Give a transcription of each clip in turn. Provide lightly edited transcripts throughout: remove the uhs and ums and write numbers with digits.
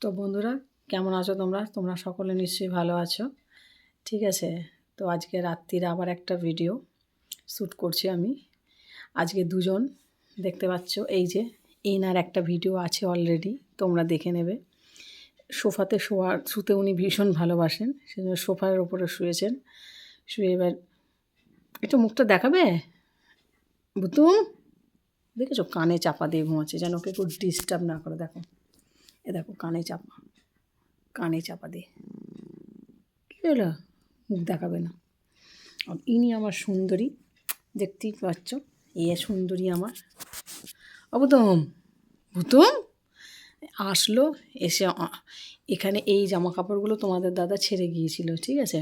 তো বন্ধুরা, কেমন আছো তোমরা? তোমরা সকলে নিশ্চয়ই ভালো আছো। ঠিক আছে, তো আজকে রাত্রির আবার একটা ভিডিও শ্যুট করছি আমি। আজকে দুজন দেখতে পাচ্ছ, এই যে এনার একটা ভিডিও আছে অলরেডি, তোমরা দেখে নেবে। সোফাতে শুতে উনি ভীষণ ভালোবাসেন, সেজন্য সোফার ওপরে শুয়েছেন। শুয়ে এবার একটু মুখটা দেখাবে বুতুম? দেখেছো কানে চাপা দিয়ে ঘুমাচ্ছে, যেন ওকে একটু ডিস্টার্ব না করে। দেখো, দেখো কানে চাপা দিয়ে। কী হলো? মুখ দেখাবে না। আর ইনি আমার সুন্দরী, দেখতেই পাচ্ছ, সুন্দরী আমার অবতম। ভুতুম আসলো, এসে এখানে এই জামা কাপড়গুলো তোমাদের দাদা ছেড়ে গিয়েছিল, ঠিক আছে?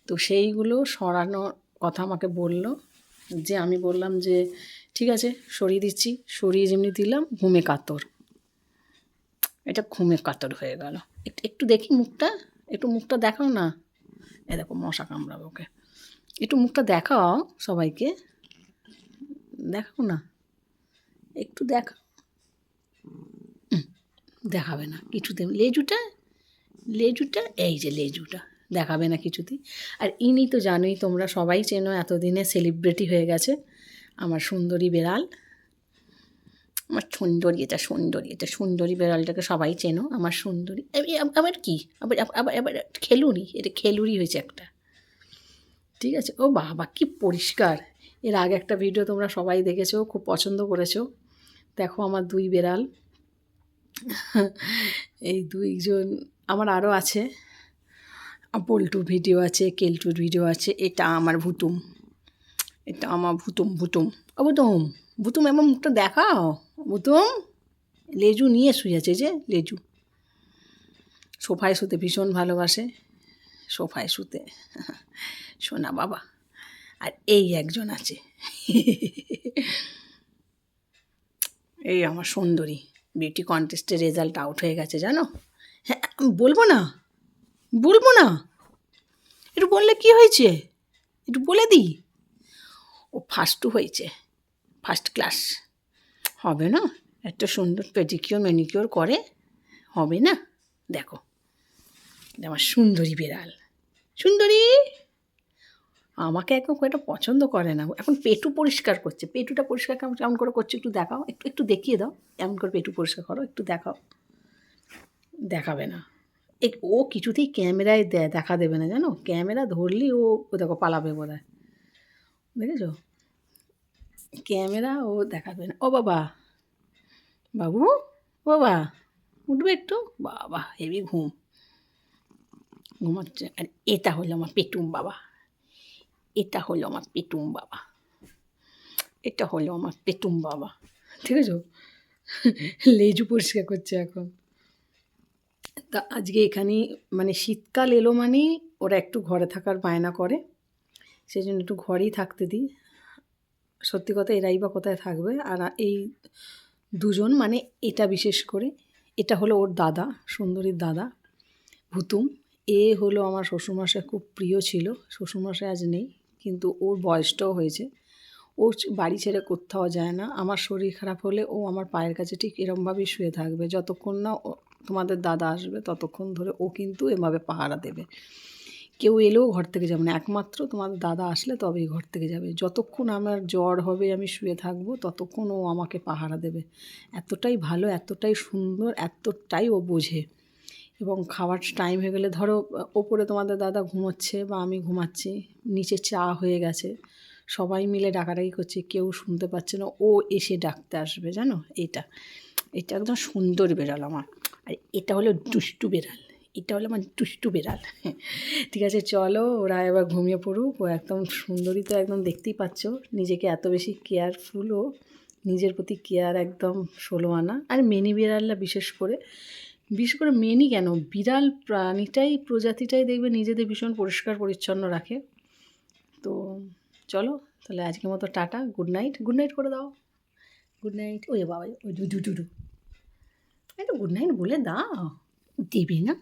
তো সেইগুলো সরানোর কথা আমাকে বলল, যে আমি বললাম যে ঠিক আছে সরিয়ে দিচ্ছি। সরিয়ে যেমনি দিলাম, ঘুমে কাতর, এটা ঘুমে কাতর হয়ে গেল। একটু দেখি মুখটা, একটু মুখটা দেখাও না। দেখো মশা কামড়াবে ওকে। একটু মুখটা দেখাও সবাইকে, দেখাও না, একটু দেখাও। দেখাবে না কিছুতে। লেজুটা এই যে লেজুটা দেখাবে না কিছুতেই। আর ইনি তো জানোই, তোমরা সবাই চেনো, এতদিনে সেলিব্রিটি হয়ে গেছে আমার সুন্দরী বেড়াল। আমার সুন্দরী বেড়ালটাকে সবাই চেনো, আমার সুন্দরী। আবার কি, আবার খেলুরি, এটা খেলুরি হয়েছে একটা। ঠিক আছে, ও বাবা কি পরিষ্কার। এর আগে একটা ভিডিও তোমরা সবাই দেখেছো, খুব পছন্দ করেছো। দেখো আমার দুই বেড়াল, এই দুইজন। আমার আরও আছে, পল্টুর ভিডিও আছে, কেলটুর ভিডিও আছে। এটা আমার ভুতুম, এটা আমার ভুতুম। ও ভুতুম এমন মুখটা দেখাও। ভুতুম লেজু নিয়ে শুয়েছে, যে লেজু। সোফায় শুতে ভীষণ ভালোবাসে, সোফায় শুতে শোনা বাবা। আর এই একজন আছে, এই আমার সুন্দরী। বিউটি কন্টেস্টের রেজাল্ট আউট হয়ে গেছে জানো। হ্যাঁ, বলবো না একটু বললে কি হয়েছে, একটু বলে দিই। ও ফার্স্টও হয়েছে, ফার্স্ট ক্লাস। হবে না? এত সুন্দর পেডিকিওর ম্যানিকিওর করে, হবে না? দেখো, আমার সুন্দরী বেড়াল, সুন্দরী। আমাকে এখন একটা পছন্দ করে না, এখন পেটু পরিষ্কার করছে। পেটুটা পরিষ্কার কেমন করে করছে একটু দেখাও, একটু দেখিয়ে দাও। এমন করে পেটু পরিষ্কার করো, একটু দেখাও। দেখাবে না, ও কিছুতেই ক্যামেরায় দেখা দেবে না জানো। ক্যামেরা ধরলেই ও দেখো পালাবে বোধ হয়, দেখেছো? ক্যামেরা ও দেখাবে না। ও বাবা, বাবু, বাবা উঠবে একটু। বাবা হেভি ঘুমাচ্ছে। আর এটা হলো আমার পেটুম বাবা, এটা হলো আমার পেটুম বাবা, এটা হলো আমার পেটুম বাবা। ঠিক আছে, লেজু পরিষ্কার করছে এখন। তা আজকে এখানেই, মানে শীতকাল এলো মানেই ওরা একটু ঘরে থাকার বায়না করে, সেই জন্য একটু ঘরেই থাকতে দিই। সত্যি কথা, এরাই বা কোথায় থাকবে। আর এই দুজন, মানে এটা বিশেষ করে, এটা হলো ওর দাদা, সুন্দরীর দাদা ভুতুম। হলো আমার শ্বশুরমশাই, খুব প্রিয় ছিল। শ্বশুরমশাই আজ নেই, কিন্তু ওর বয়সটাও হয়েছে। ও বাড়ি ছেড়ে কোথাও যায় না। আমার শরীর খারাপ হলে ও আমার পায়ের কাছে ঠিক এরমভাবেই শুয়ে থাকবে, যতক্ষণ না তোমাদের দাদা আসবে ততক্ষণ ধরে ও কিন্তু এভাবে পাহারা দেবে। কেউ এলেও ঘর থেকে যাবে না, একমাত্র তোমাদের দাদা আসলে তবেই ঘর থেকে যাবে। যতক্ষণ আমার জ্বর হবে, আমি শুয়ে থাকবো, ততক্ষণ ও আমাকে পাহারা দেবে। এতটাই ভালো, এতটাই সুন্দর, এতটাই ও বোঝে। এবং খাওয়ার টাইম হয়ে গেলে, ধরো ওপরে তোমাদের দাদা ঘুমোচ্ছে বা আমি ঘুমাচ্ছি, নিচে চা হয়ে গেছে, সবাই মিলে ডাকাডাকি করছে, কেউ শুনতে পাচ্ছে না, ও এসে ডাকতে আসবে জানো। এটা একদম সুন্দর বেড়াল আমার। আর এটা হলো দুষ্টু বেড়াল, এটা হলো আমার দুষ্টু বেড়াল। ঠিক আছে, চলো ওরা এবার ঘুমিয়ে পড়ুক। ও একদম সুন্দরী তো, একদম দেখতেই পাচ্ছ, নিজেকে এত বেশি কেয়ারফুল ও, নিজের প্রতি কেয়ার একদম 16 আনা। আর মিনি বিড়ালরা বিশেষ করে মেনই কেন, বিড়াল প্রজাতিটাই দেখবে নিজেদের ভীষণ পরিষ্কার পরিচ্ছন্ন রাখে। তো চলো তাহলে আজকের মতো টাটা, গুড নাইট করে দাও। Good night. ওই বাবা, ওই ডু একটু গুড নাইট বলে দাও। দেবে না?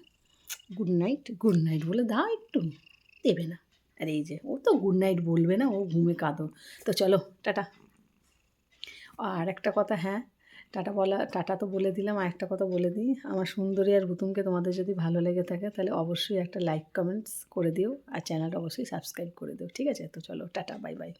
গুড নাইট বলে দাও একটু, দেবে না। আর এই যে ও তো গুড নাইট বলবে না, ও ঘুমে কাঁদো। তো চলো টাটা। আর একটা কথা, হ্যাঁ, টাটা তো বলে দিলাম, আর একটা কথা বলে দিই, আমার সুন্দরী আর গুতুমকে তোমাদের যদি ভালো লেগে থাকে তাহলে অবশ্যই একটা লাইক কমেন্টস করে দিও, আর চ্যানেলটা অবশ্যই সাবস্ক্রাইব করে দিও। ঠিক আছে, তো চলো টাটা, বাই বাই।